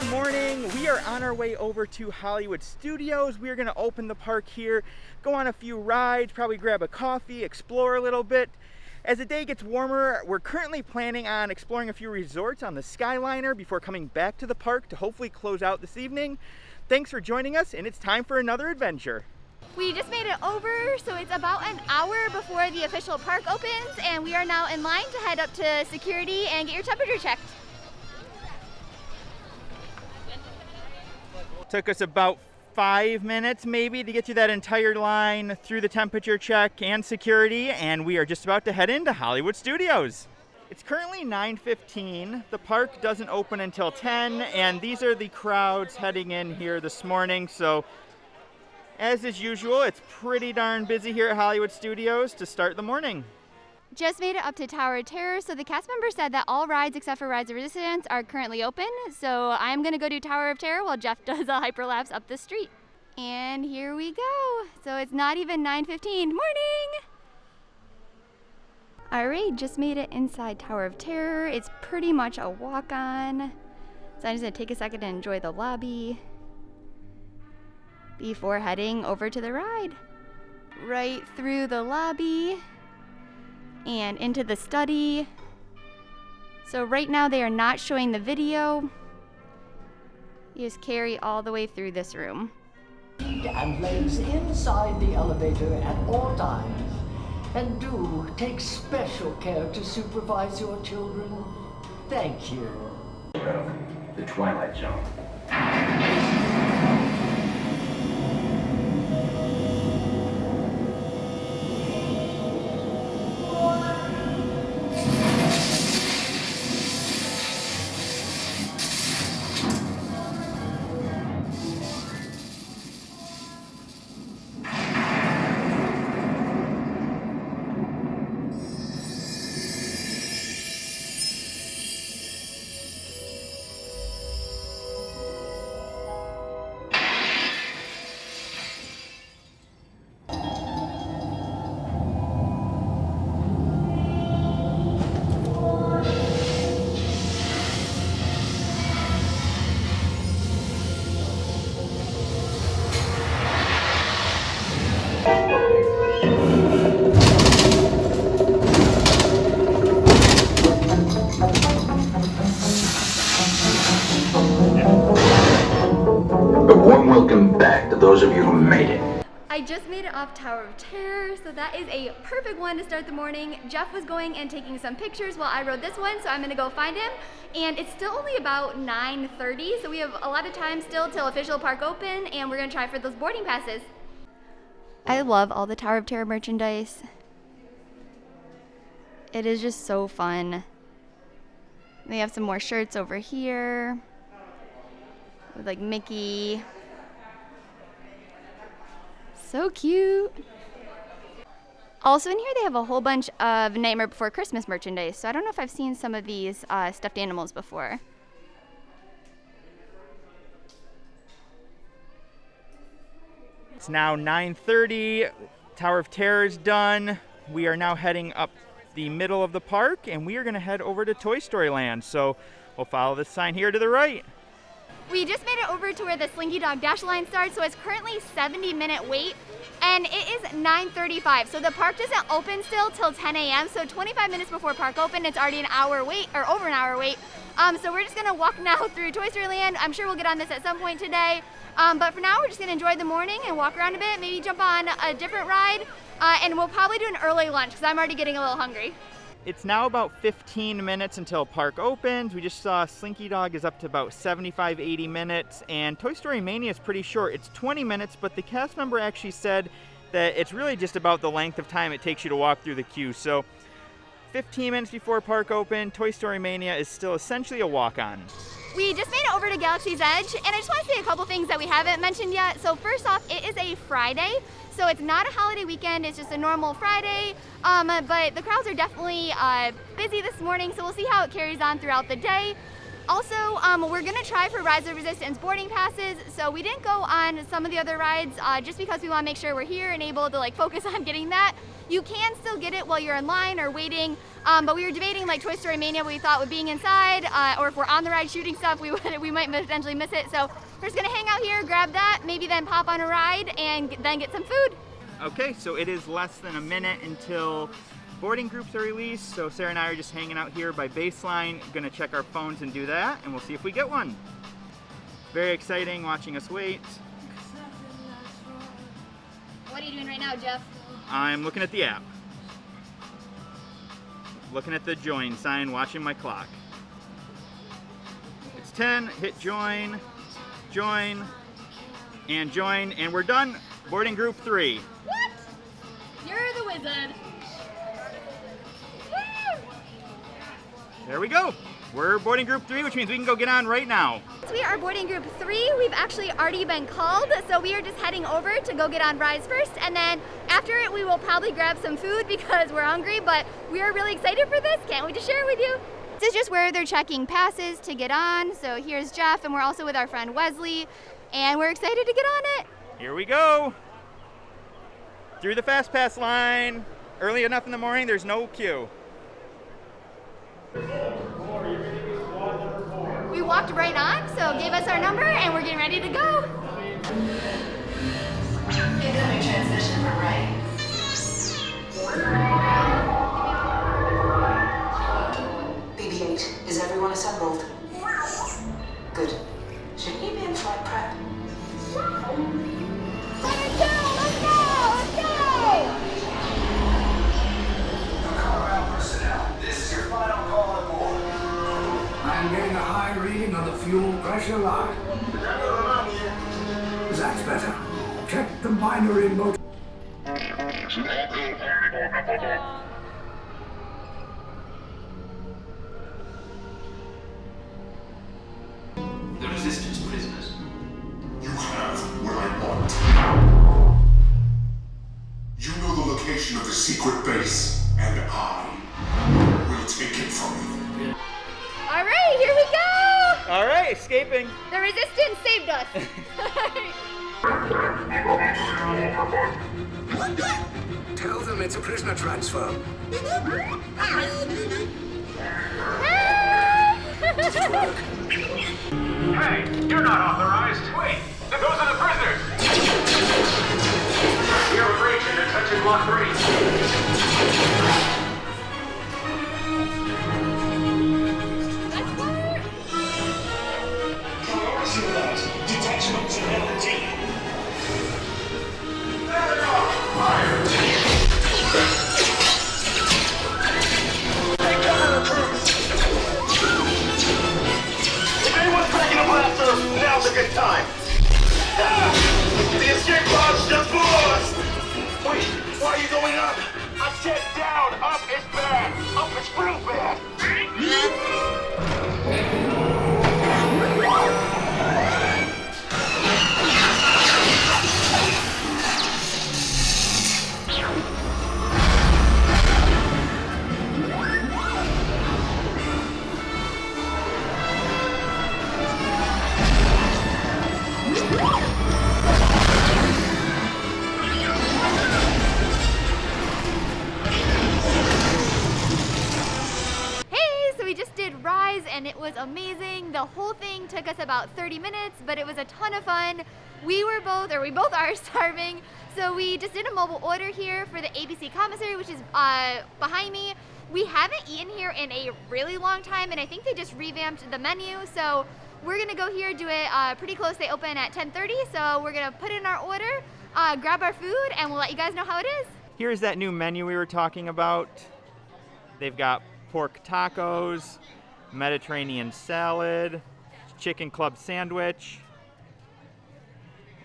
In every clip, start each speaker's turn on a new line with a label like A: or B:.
A: morning. We are on our way over to Hollywood Studios. We are going to open the park here, go on a few rides, probably grab a coffee, explore a little bit. As the day gets warmer, we're currently planning on exploring a few resorts on the Skyliner before coming back to the park to hopefully close out this evening. Thanks for joining us, and it's time for another adventure.
B: We just made it over, so it's about an hour before the official park opens, and we are now in line to head up to security and get your temperature checked.
A: Took us about 5 minutes maybe to get through that entire line, through the temperature check and security, and we are just about to head into Hollywood Studios. It's currently 9:15. The park doesn't open until 10, and these are the crowds heading in here this morning. So as is usual, it's pretty darn busy here at Hollywood Studios to start the morning.
B: Just made it up to Tower of Terror, so the cast member said that all rides except for Rides of Resistance are currently open. So I'm gonna go do Tower of Terror while Jeff does a hyperlapse up the street. And here we go. So it's not even 9:15. Morning! Alright, just made it inside Tower of Terror. It's pretty much a walk-on. So I'm just gonna take a second to enjoy the lobby before heading over to the ride. Right through the lobby and into the study. So right now they are not showing the video. You just carry all the way through this room.
C: And legs inside the elevator at all times. And do take special care to supervise your children. Thank you.
D: The Twilight Zone. Welcome back to those of you who made it.
B: I just made it off Tower of Terror, so that is a perfect one to start the morning. Jeff was going and taking some pictures while I rode this one, so I'm gonna go find him. And it's still only about 9:30, so we have a lot of time still till official park open, and we're gonna try for those boarding passes. I love all the Tower of Terror merchandise. It is just so fun. They have some more shirts over here with like Mickey. So cute. Also in here they have a whole bunch of Nightmare Before Christmas merchandise. So I don't know if I've seen some of these stuffed animals before.
A: It's now 9:30. Tower of Terror is done. We are now heading up the middle of the park, and we are going to head over to Toy Story Land. So we'll follow this sign here to the right.
B: We just made it over to where the Slinky Dog Dash line starts, so it's currently 70-minute wait, and it is 9:35. So the park doesn't open still till 10 a.m. So 25 minutes before park open, it's already an hour wait, or over an hour wait. So we're just gonna walk now through Toy Story Land. I'm sure we'll get on this at some point today. But for now, we're just gonna enjoy the morning and walk around a bit, maybe jump on a different ride, and we'll probably do an early lunch because I'm already getting a little hungry.
A: It's now about 15 minutes until park opens. We just saw Slinky Dog is up to about 75, 80 minutes, and Toy Story Mania is pretty short. It's 20 minutes, but the cast member actually said that it's really just about the length of time it takes you to walk through the queue. So 15 minutes before park open, Toy Story Mania is still essentially a walk-on.
B: We just made it over to Galaxy's Edge, and I just want to say a couple things that we haven't mentioned yet. So first off, it is a Friday, so it's not a holiday weekend, it's just a normal Friday, but the crowds are definitely busy this morning, so we'll see how it carries on throughout the day. Also, we're gonna try for Rise of Resistance boarding passes, so we didn't go on some of the other rides just because we wanna make sure we're here and able to like focus on getting that. You can still get it while you're in line or waiting, but we were debating like Toy Story Mania, what we thought with being inside, or if we're on the ride shooting stuff, we might potentially miss it. So we're just gonna hang out here, grab that, maybe then pop on a ride, and then get some food.
A: Okay, so it is less than a minute until boarding groups are released, so Sarah and I are just hanging out here by baseline, gonna check our phones and do that, and we'll see if we get one. Very exciting watching us wait.
B: What are you doing right now, Jeff?
A: I'm looking at the app. Looking at the join sign, watching my clock. It's 10, hit join, and we're done. Boarding group 3.
B: What? You're the wizard. Woo!
A: There we go. We're boarding group 3, which means we can go get on right now.
B: We are boarding group 3. We've actually already been called, so we are just heading over to go get on rides first, and then after it we will probably grab some food because we're hungry, but we are really excited for this. Can't wait to share it with you. This is just where they're checking passes to get on. So here's Jeff, and we're also with our friend Wesley, and we're excited to get on it.
A: Here we go. Through the fast pass line. Early enough in the morning, there's no queue.
B: We walked right on, so gave us our number, and we're getting ready to go.
E: Incoming transmission from Ray. BB-8, is everyone assembled? Good. Should he be in flight prep?
B: Let's go!
F: Carlisle personnel, this is your final call on board.
G: I'm getting a high reading on the fuel pressure line. That's better. Check the binary motor.
F: The resistance prisoners.
H: You have what I want. You know the location of the secret base, and I will take it from you.
B: All right, here we go!
A: All right, escaping.
B: The resistance saved us.
G: Tell them it's a prisoner transfer.
F: Hey, you're not authorized. Wait, those are the prisoners. We are breaching in section block 3.
H: Detachment to LT.
F: If anyone's cracking a blaster, now's a good time. The escape pod's just below us. Wait, why are you going up? I said down. Up is bad. Up is real bad.
B: and it was amazing. The whole thing took us about 30 minutes, but it was a ton of fun. We both are starving, so we just did a mobile order here for the ABC Commissary, which is behind me. We haven't eaten here in a really long time, and I think they just revamped the menu, so we're gonna go here, do it pretty close. They open at 10:30, so we're gonna put in our order, grab our food, and we'll let you guys know how it is.
A: Here's that new menu we were talking about. They've got pork tacos, Mediterranean salad, chicken club sandwich,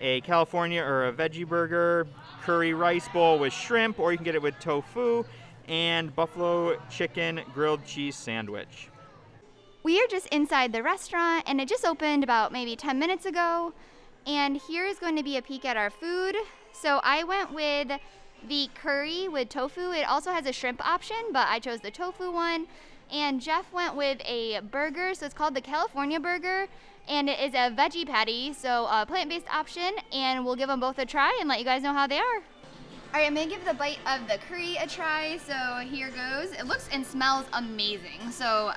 A: a California or a veggie burger, curry rice bowl with shrimp, or you can get it with tofu, and buffalo chicken grilled cheese sandwich.
B: We are just inside the restaurant, and it just opened about maybe 10 minutes ago. And here is going to be a peek at our food. So I went with the curry with tofu. It also has a shrimp option, but I chose the tofu one. And Jeff went with a burger, so it's called the California burger. And it is a veggie patty, so a plant-based option. And we'll give them both a try and let you guys know how they are. All right, I'm gonna give the bite of the curry a try, so here goes. It looks and smells amazing. So,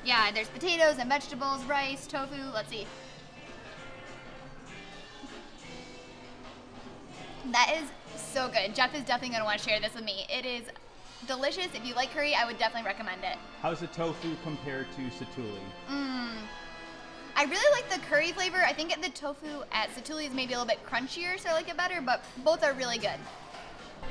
B: yeah, there's potatoes and vegetables, rice, tofu, let's see. That is so good. Jeff is definitely gonna wanna share this with me. It is delicious. If you like curry, I would definitely recommend it.
A: How's the tofu compared to satuli?
B: I really like the curry flavor. I think the tofu at Satuli is maybe a little bit crunchier, so I like it better, but both are really good.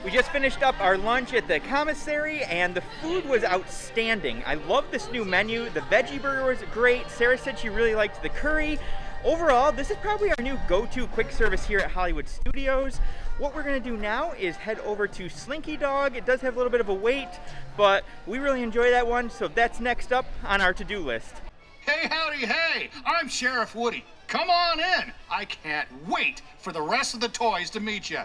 A: We just finished up our lunch at the commissary and the food was outstanding. I love this new menu. The veggie burger was great. Sarah said she really liked the curry. Overall, this is probably our new go-to quick service here at Hollywood Studios. What we're gonna do now is head over to Slinky Dog. It does have a little bit of a wait, but we really enjoy that one, so that's next up on our to-do list.
F: Hey, howdy, hey! I'm Sheriff Woody. Come on in. I can't wait for the rest of the toys to meet you.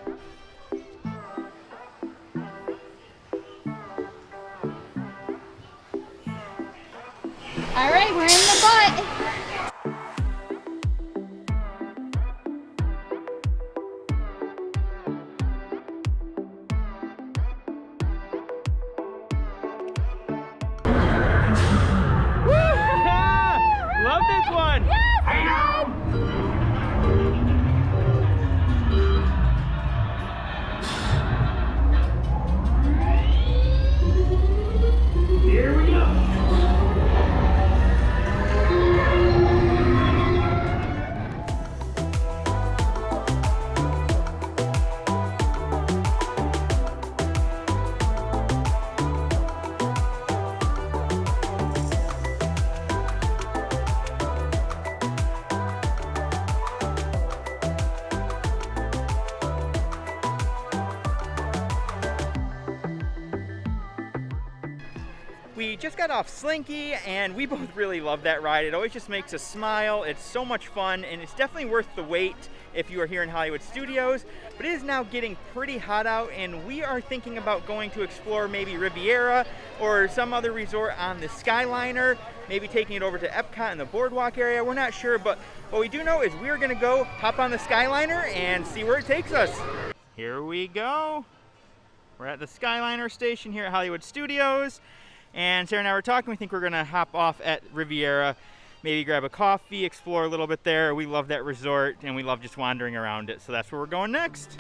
B: All right, we're in the butt.
A: Love this one!
F: Here we go.
A: We just got off Slinky and we both really love that ride. It always just makes us smile. It's so much fun and it's definitely worth the wait if you are here in Hollywood Studios. But it is now getting pretty hot out and we are thinking about going to explore maybe Riviera or some other resort on the Skyliner, maybe taking it over to Epcot in the Boardwalk area. We're not sure, but what we do know is we're gonna go hop on the Skyliner and see where it takes us. Here we go. We're at the Skyliner station here at Hollywood Studios. And Sarah and I were talking, we think we're gonna hop off at Riviera, maybe grab a coffee, explore a little bit there. We love that resort and we love just wandering around it. So that's where we're going next.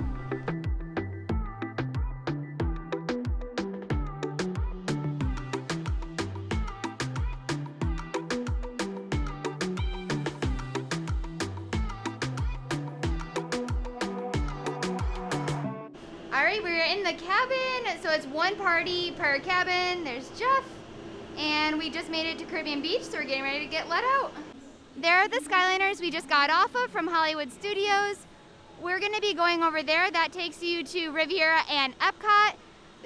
B: All right, we're in the cabin, so it's one party per cabin. There's Jeff, and we just made it to Caribbean Beach, so we're getting ready to get let out. There are the Skyliners we just got off of from Hollywood Studios. We're gonna be going over there. That takes you to Riviera and Epcot.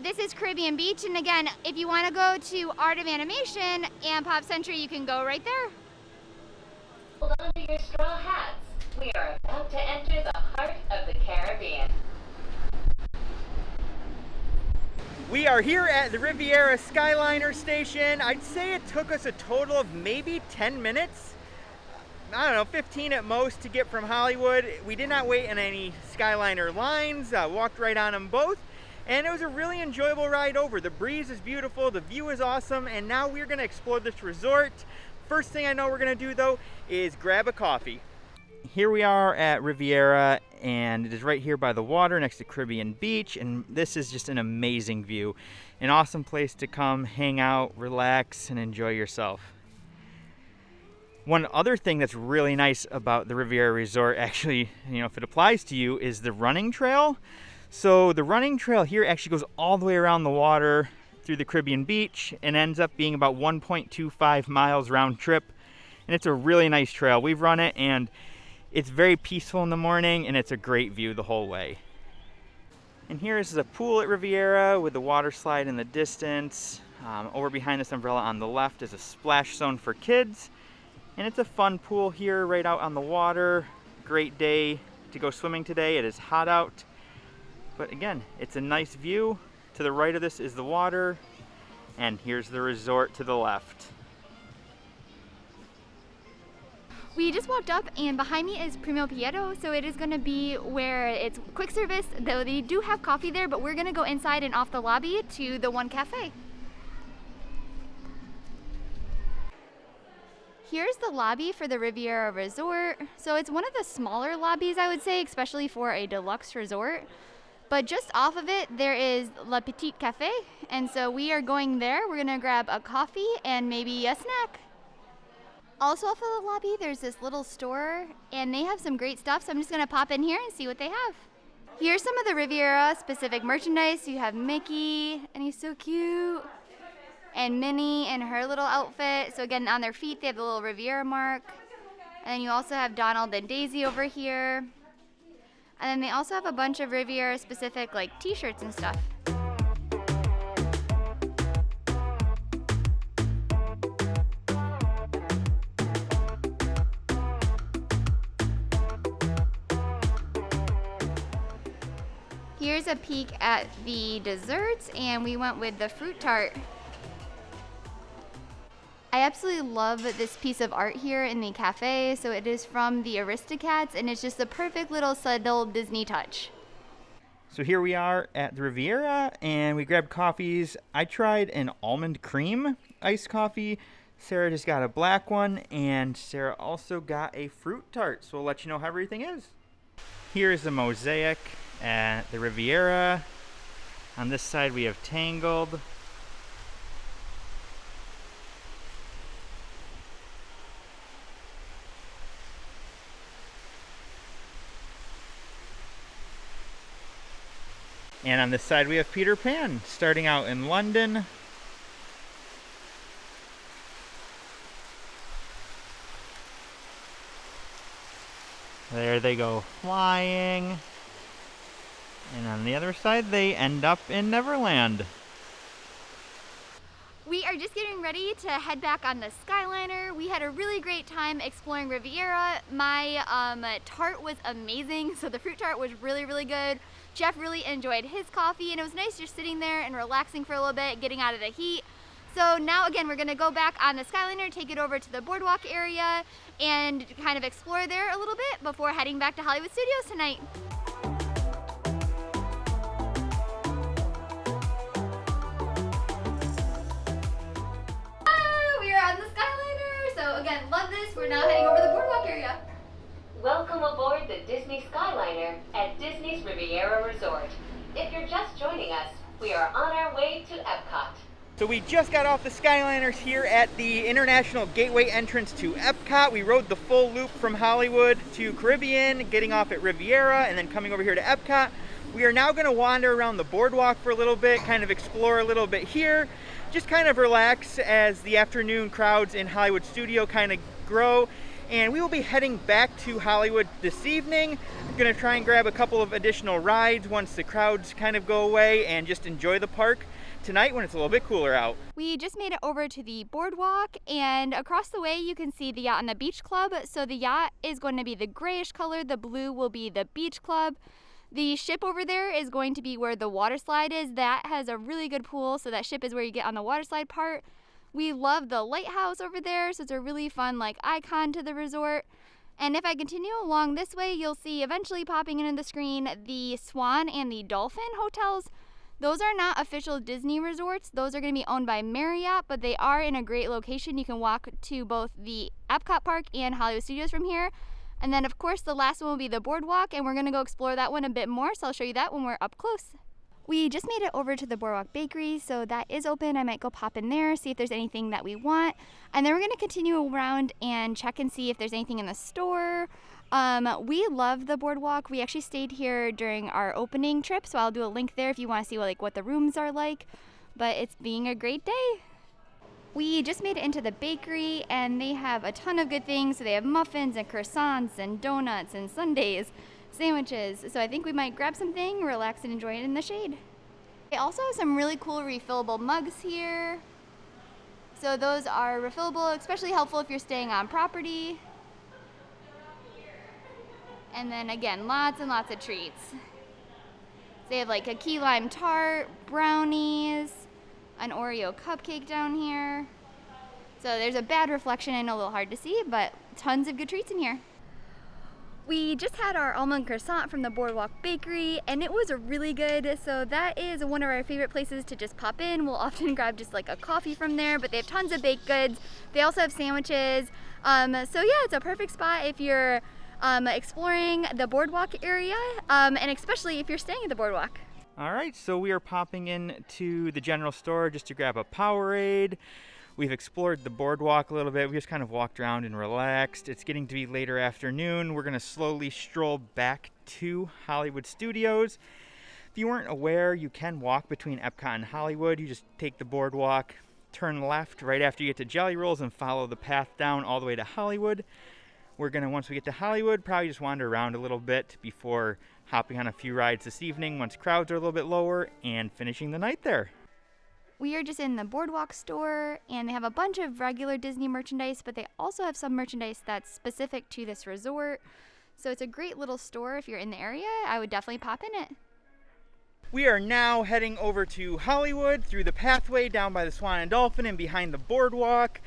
B: This is Caribbean Beach, and again, if you wanna go to Art of Animation and Pop Century, you can go right there.
I: Hold on to your straw hats. We are about to enter the heart of the Caribbean.
A: We are here at the Riviera Skyliner station. I'd say it took us a total of maybe 10 minutes. I don't know, 15 at most to get from Hollywood. We did not wait in any Skyliner lines, walked right on them both. And it was a really enjoyable ride over. The breeze is beautiful, the view is awesome, and now we're gonna explore this resort. First thing I know we're gonna do though is grab a coffee. Here we are at Riviera, and it is right here by the water next to Caribbean Beach, and this is just an amazing view. An awesome place to come, hang out, relax, and enjoy yourself. One other thing that's really nice about the Riviera Resort, actually, if it applies to you, is the running trail. So the running trail here actually goes all the way around the water through the Caribbean Beach and ends up being about 1.25 miles round trip. And it's a really nice trail. We've run it and it's very peaceful in the morning and it's a great view the whole way. And here is the pool at Riviera with the water slide in the distance. Over behind this umbrella on the left is a splash zone for kids. And it's a fun pool here right out on the water. Great day to go swimming today. It is hot out. But again, it's a nice view. To the right of this is the water. And here's the resort to the left.
B: We just walked up and behind me is Primo Pietro, so it is going to be where it's quick service, though they do have coffee there, but we're going to go inside and off the lobby to the one cafe. Here's the lobby for the Riviera Resort. So it's one of the smaller lobbies, I would say, especially for a deluxe resort. But just off of it, there is La Petite Cafe, and so we are going there. We're going to grab a coffee and maybe a snack. Also off of the lobby, there's this little store, and they have some great stuff, so I'm just going to pop in here and see what they have. Here's some of the Riviera-specific merchandise. You have Mickey, and he's so cute, and Minnie in her little outfit. So again, on their feet, they have the little Riviera mark. And then you also have Donald and Daisy over here. And then they also have a bunch of Riviera-specific like t-shirts and stuff. Here's a peek at the desserts, and we went with the fruit tart. I absolutely love this piece of art here in the cafe. So it is from the Aristocats, and it's just the perfect little subtle Disney touch.
A: So here we are at the Riviera, and we grabbed coffees. I tried an almond cream iced coffee. Sara just got a black one, and Sara also got a fruit tart. So we'll let you know how everything is. Here is the mosaic at the Riviera. On this side we have Tangled. And on this side we have Peter Pan, starting out in London. There they go flying. And on the other side, they end up in Neverland.
B: We are just getting ready to head back on the Skyliner. We had a really great time exploring Riviera. My tart was amazing, so the fruit tart was really, really good. Jeff really enjoyed his coffee, and it was nice just sitting there and relaxing for a little bit, getting out of the heat. So now again, we're gonna go back on the Skyliner, take it over to the boardwalk area, and kind of explore there a little bit before heading back to Hollywood Studios tonight. We are on the Skyliner, so again, love this. We're now heading over to the boardwalk area.
I: Welcome aboard the Disney Skyliner at Disney's Riviera Resort. If you're just joining us, we are on our way to Epcot.
A: So we just got off the Skyliners here at the International Gateway entrance to Epcot. We rode the full loop from Hollywood to Caribbean, getting off at Riviera, and then coming over here to Epcot. We are now going to wander around the boardwalk for a little bit, kind of explore a little bit here, just kind of relax as the afternoon crowds in Hollywood Studio kind of grow. And we will be heading back to Hollywood this evening. I'm going to try and grab a couple of additional rides once the crowds kind of go away and just enjoy the park tonight when it's a little bit cooler out.
B: We just made it over to the boardwalk, and across the way you can see the yacht and the beach club. So the yacht is going to be the grayish color, the blue will be the beach club. The ship over there is going to be where the water slide is. That has a really good pool, so that ship is where you get on the water slide part. We love the lighthouse over there, so it's a really fun like icon to the resort. And if I continue along this way, you'll see eventually popping into the screen the Swan and the Dolphin hotels. Those are not official Disney resorts. Those are going to be owned by Marriott, but they are in a great location. You can walk to both the Epcot Park and Hollywood Studios from here. And then, of course, the last one will be the boardwalk, and we're going to go explore that one a bit more, so I'll show you that when we're up close. We just made it over to the Boardwalk Bakery, so that is open. I might go pop in there, see if there's anything that we want. And then we're going to continue around and check and see if there's anything in the store. We love the Boardwalk. We actually stayed here during our opening trip, so I'll do a link there if you want to see what the rooms are like. But it's being a great day. We just made it into the bakery, and they have a ton of good things. So they have muffins and croissants and donuts and sundaes, sandwiches. So I think we might grab something, relax, and enjoy it in the shade. They also have some really cool refillable mugs here. So those are refillable, especially helpful if you're staying on property. And then again, lots and lots of treats. They have like a key lime tart, brownies, an Oreo cupcake down here. So there's a bad reflection and a little hard to see, but tons of good treats in here. We just had our almond croissant from the Boardwalk Bakery, and it was really good. So that is one of our favorite places to just pop in. We'll often grab just like a coffee from there, but they have tons of baked goods. They also have sandwiches. So yeah, it's a perfect spot if you're exploring the Boardwalk area, and especially if you're staying at the Boardwalk.
A: All right, so we are popping in to the general store just to grab a Powerade. We've explored the boardwalk a little bit. We just kind of walked around and relaxed. It's getting to be later afternoon. We're going to slowly stroll back to Hollywood Studios. If you weren't aware, you can walk between Epcot and Hollywood. You just take the boardwalk, turn left right after you get to Jelly Rolls, and follow the path down all the way to Hollywood. We're going to, once we get to Hollywood, probably just wander around a little bit before hopping on a few rides this evening once crowds are a little bit lower and finishing the night there.
B: We are just in the Boardwalk store, and they have a bunch of regular Disney merchandise, but they also have some merchandise that's specific to this resort. So it's a great little store. If you're in the area, I would definitely pop in it.
A: We are now heading over to Hollywood through the pathway down by the Swan and Dolphin and behind the boardwalk.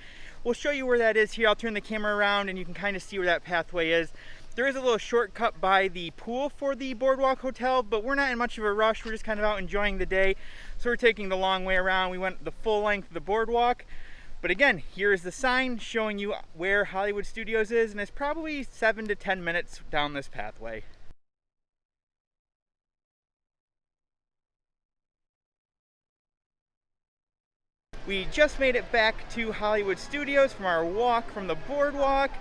A: We'll show you where that is here. I'll turn the camera around and you can kind of see where that pathway is. There is a little shortcut by the pool for the Boardwalk Hotel, but we're not in much of a rush. We're just kind of out enjoying the day. So we're taking the long way around. We went the full length of the boardwalk. But again, here is the sign showing you where Hollywood Studios is, and it's probably 7 to 10 minutes down this pathway. We just made it back to Hollywood Studios from our walk from the boardwalk.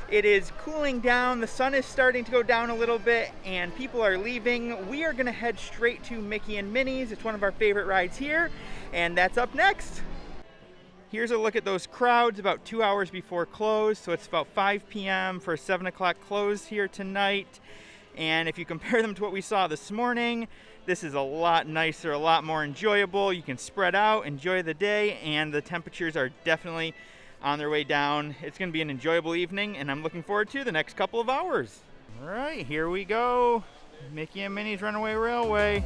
A: It is cooling down, the sun is starting to go down a little bit, and people are leaving. We are gonna head straight to Mickey and Minnie's. It's one of our favorite rides here, and that's up next. Here's a look at those crowds about 2 hours before close, so it's about 5 p.m. for a 7 o'clock close here tonight. And if you compare them to what we saw this morning, this is a lot nicer, a lot more enjoyable. You can spread out, enjoy the day, and the temperatures are definitely on their way down. It's going to be an enjoyable evening, and I'm looking forward to the next couple of hours. All right, here we go. Mickey and Minnie's Runaway Railway.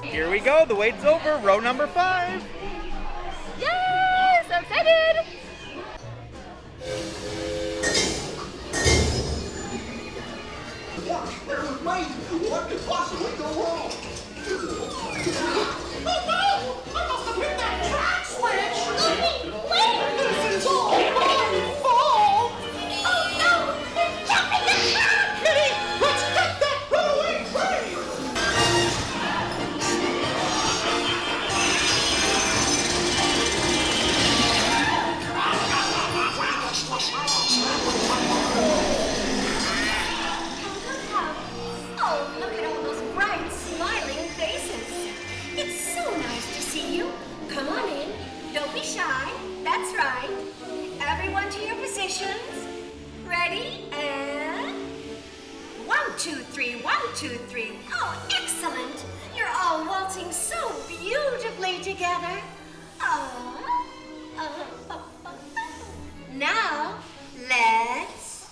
A: Here we go, the wait's over, row number 5.
B: Yay! So excited!
F: What could possibly go wrong? Oh no! I must have hit that track switch! Wait! This is all my fault! Oh no! It's jumping the track! Kitty, let's get that runaway train!
E: Oh, look at all those bright, smiling faces. It's so nice to see you. Come on in. Don't be shy. That's right. Everyone to your positions. Ready? And 1, 2, 3, 1, 2, 3. Oh, excellent. You're all waltzing so beautifully together. Now, let's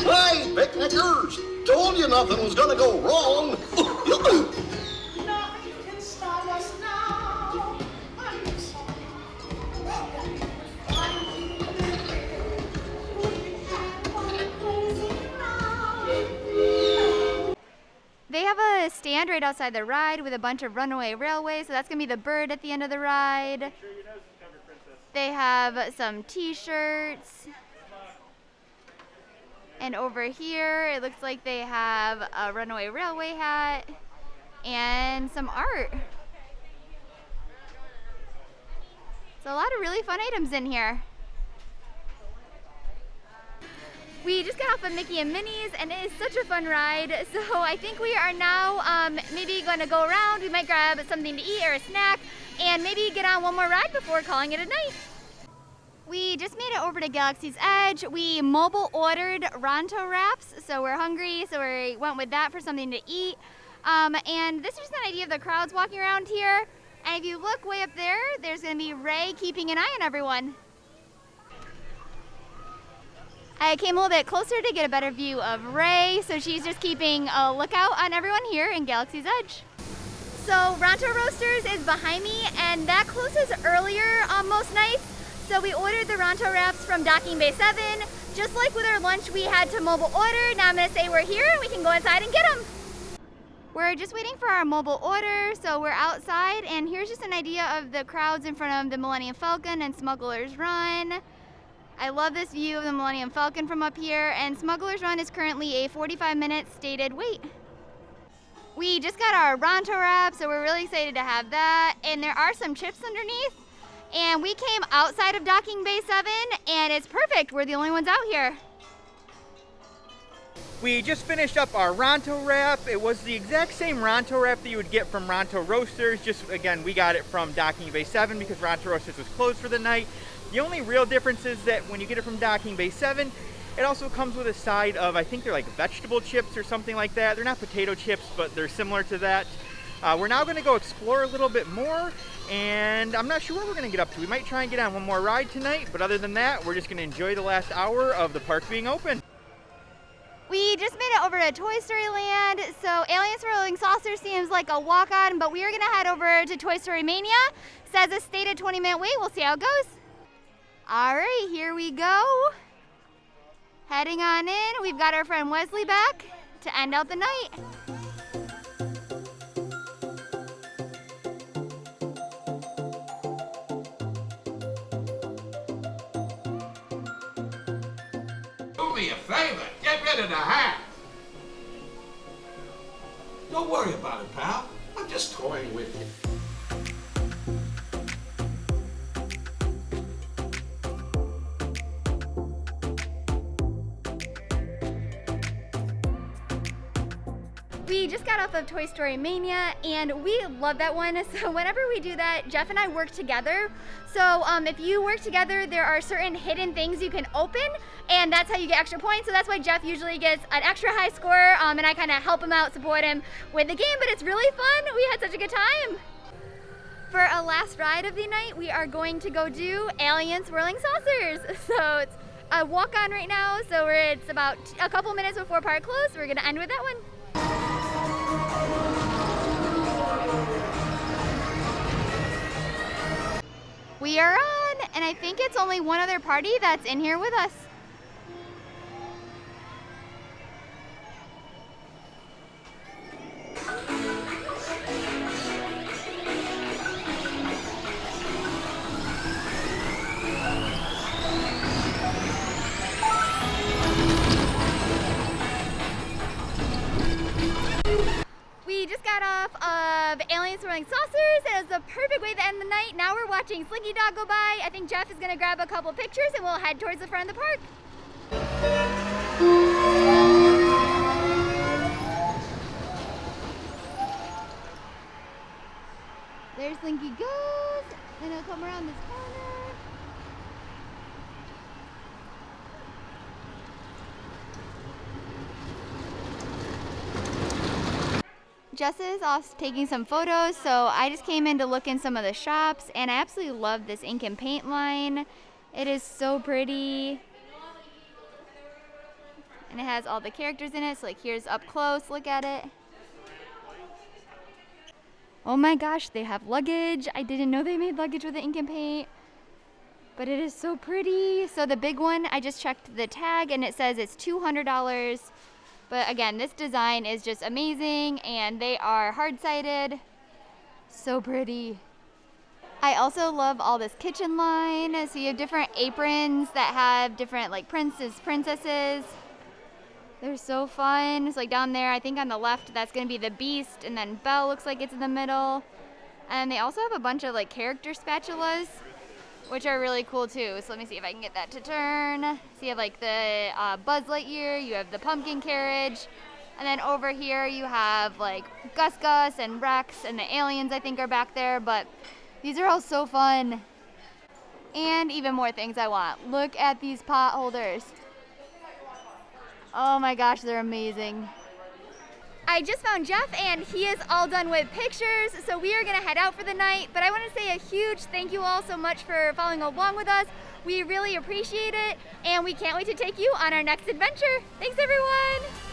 F: Hey, picnickers! Told you nothing was gonna go wrong.
C: Nothing can stop us now. I'm sorry.
B: They have a stand right outside the ride with a bunch of Runaway Railway, so that's gonna be the bird at the end of the ride. They have some t-shirts. And over here, it looks like they have a Runaway Railway hat and some art. So a lot of really fun items in here. We just got off of Mickey and Minnie's, and it is such a fun ride. So I think we are now maybe going to go around. We might grab something to eat or a snack, and maybe get on one more ride before calling it a night. We just made it over to Galaxy's Edge. We mobile ordered Ronto wraps, so we're hungry, so we went with that for something to eat. And this is just an idea of the crowds walking around here. And if you look way up there, there's gonna be Ray keeping an eye on everyone. I came a little bit closer to get a better view of Ray, so she's just keeping a lookout on everyone here in Galaxy's Edge. So Ronto Roasters is behind me, and that closes earlier on most nights. So we ordered the Ronto wraps from Docking Bay 7. Just like with our lunch, we had to mobile order. Now I'm gonna say we're here and we can go inside and get them. We're just waiting for our mobile order, so we're outside, and here's just an idea of the crowds in front of the Millennium Falcon and Smuggler's Run. I love this view of the Millennium Falcon from up here, and Smuggler's Run is currently a 45-minute stated wait. We just got our Ronto wrap, so we're really excited to have that, and there are some chips underneath, and we came outside of Docking Bay 7, and it's perfect. We're the only ones out here.
A: We just finished up our Ronto wrap. It was the exact same Ronto wrap that you would get from Ronto Roasters, just again, we got it from Docking Bay 7 because Ronto Roasters was closed for the night. The only real difference is that when you get it from Docking Bay 7, it also comes with a side of, I think they're like vegetable chips or something like that. They're not potato chips, but they're similar to that. We're now gonna go explore a little bit more, and I'm not sure what we're gonna get up to. We might try and get on one more ride tonight, but other than that, we're just gonna enjoy the last hour of the park being open.
B: We just made it over to Toy Story Land, so Alien Swirling Saucers seems like a walk-on, but we are gonna head over to Toy Story Mania. Says a stated 20-minute wait, we'll see how it goes. All right, here we go. Heading on in, we've got our friend Wesley back to end out the night.
G: Do me a favor, get rid of the hat. Don't worry about it, pal. I'm just toying with you.
B: We just got off of Toy Story Mania, and we love that one. So whenever we do that, Jeff and I work together. So if you work together, there are certain hidden things you can open, and that's how you get extra points. So that's why Jeff usually gets an extra high score, and I kind of help him out, support him with the game, but it's really fun. We had such a good time. For a last ride of the night, we are going to go do Alien Swirling Saucers. So it's a walk-on right now, so it's about a couple minutes before park close. We're gonna end with that one. We are on, and I think it's only one other party that's in here with us. We just got off of Alien Swirling Saucers, and it was the perfect way to end the night. Now we're watching Slinky Dog go by. I think Jeff is gonna grab a couple pictures and we'll head towards the front of the park. There Slinky goes, then he'll come around this corner. Jess is off taking some photos, so I just came in to look in some of the shops, and I absolutely love this ink and paint line. It is so pretty. And it has all the characters in it, so like here's up close, look at it. Oh my gosh, they have luggage. I didn't know they made luggage with the ink and paint, but it is so pretty. So the big one, I just checked the tag and it says it's $200. But again, this design is just amazing, and they are hard-sided. So pretty. I also love all this kitchen line. So you have different aprons that have different like princesses. They're so fun. It's like down there, I think on the left, that's gonna be the Beast, and then Belle looks like it's in the middle. And they also have a bunch of like character spatulas, which are really cool too. So let me see if I can get that to turn. So you have like the Buzz Lightyear, you have the pumpkin carriage, and then over here you have like Gus Gus and Rex, and the aliens I think are back there, but these are all so fun. And even more things I want. Look at these pot holders. Oh my gosh, they're amazing. I just found Jeff and he is all done with pictures, so we are gonna head out for the night. But I wanna say a huge thank you all so much for following along with us. We really appreciate it, and we can't wait to take you on our next adventure. Thanks, everyone.